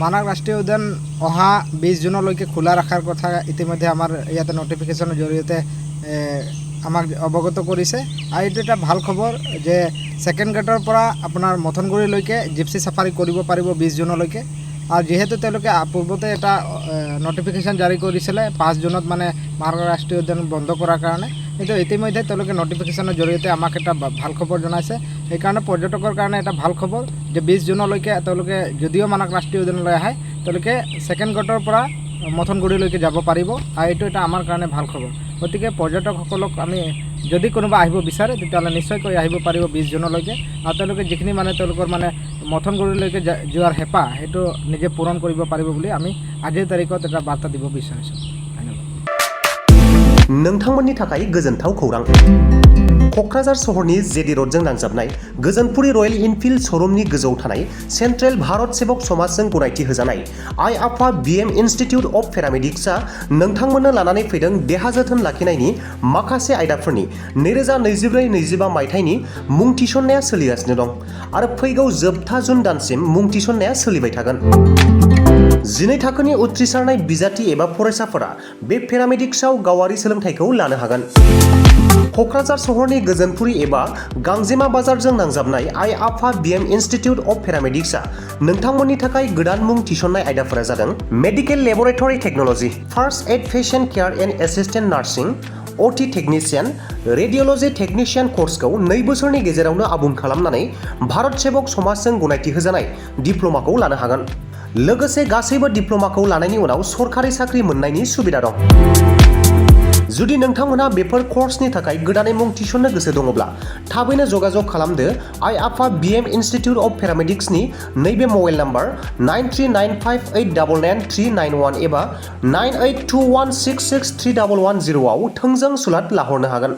মানাহ ৰাষ্ট্ৰীয় উদ্যান অহা 20 জুনলৈকে খোলা ৰখাৰ কথা ইতিমধ্যে আমাৰ ইয়াতে নটিফিকেশ্যনৰ জৰিয়তে আমাক অৱগত কৰিছে আৰু এইটো এটা ভাল খবৰ যে সেকেন্ড গেটৰ পৰা আপোনাৰ মথনগুৰিলৈকে জিপসি সাফাৰী কৰিব পাৰিব 20 জুনলৈকে আৰু যেহেতু তেওঁলোকে পূৰ্বতে এটা নটিফিকেশ্যন জাৰি কৰিছিলে 5 জুনত মানে মানাহ ৰাষ্ট্ৰীয় উদ্যান বন্ধ কৰাৰ কাৰণে কিন্তু ইতিমধ্যে তেওঁলোকে নটিফিকেশ্যনৰ জৰিয়তে আমাক এটা ভাল খবৰ জনাইছে সেইকাৰণে পৰ্যটকৰ কাৰণে এটা ভাল খবৰ যে 20 জুনলৈকে তেওঁলোকে যদিও মানাহ ৰাষ্ট্ৰীয় উদ্যানলৈ আহে তেওঁলোকে সেকেন্ড গেটৰ পৰা মথনগুৰিলৈকে যাব পাৰিব আৰু এইটো এটা আমাৰ কাৰণে ভাল খবৰ গতিকে পৰ্যটকসকলক আমি যদি কোনোবা আহিব বিচাৰে তেতিয়াহ'লে নিশ্চয়কৈ আহিব পাৰিব 20 জুনলৈকে আৰু তেওঁলোকে যিখিনি মানে তেওঁলোকৰ মানে মথনগুৰিলৈকে যোৱাৰ হেঁপাহ সেইটো নিজে পূৰণ কৰিব পাৰিব বুলি আমি আজিৰ তাৰিখত এটা বাৰ্তা দিব বিচাৰিছোঁ नोंथांमोननि थाखाय गोजोनथाव खौरां क'क्राझार सहरनि जेडि र'डजों नांजाबनाय गोजोनपुरी रयेल इनफिल्ड श'रुमनि गोजौआव थानाय सेन्ट्रेल भारत सेबक समाजजों गनायथि होजानाय आइ आफा बिएम इन्स्टिट्युट अफ पेरामेडिक्सआ नोंथांमोननो लानानै फैदों देहा जोथोन लाखिनायनि माखासे आयदाफोरनि 2024-25 मायथाइनि मुं थिसननाया सोलिगासिनो दं आरो फैगौ जोबथा जुन दानसिम मुं थिसननाया सोलिबाय थागोन 12 थाखोनि उथ्रिसारनाय बिजाथि एबा फरायसाफोरा बे पेरामेडिक्सआव गावारि सोलोंथाइखौ लानो हागोन क'क्राझार सहरनि गोजोनपुरी एबा गांजेमा बाजारजों नांजाबनाय आइ आफा बिएम इन्स्टिट्युट अफ पेरामेडिक्सआ नोंथांमोननि थाखाय गोदान मुं थिसननाय आयदाफोरा जादों medical laboratory technology first aid patient care and assistant nursing OT technician radiology technician कर्सखौ 2 बोसोरनि गेजेरावनो आबुं खालामनानै भारत सेबक समाजजों गनायथि होजानाय डिप्ल'माखौ लानो हागोन लोगोसे गासैबो डिप्ल'माखौ लानायनि उनाव सरकारि साख्रि मोननायनि सुबिदा दं जुदि नोंथांमोनहा बेफोर कर्सनि थाखाय गोदानै मुं थिसननो गोसो दङब्ला थाबैनो जगाजग खालामदो आइ आफा बिएम इन्स्टिट्युट अफ पेरामेडिक्सनि नैबे मबाइल नाम्बार 9395899391 एबा 9821663110 आव थोंजों सुलाद लाहरनो हागोन।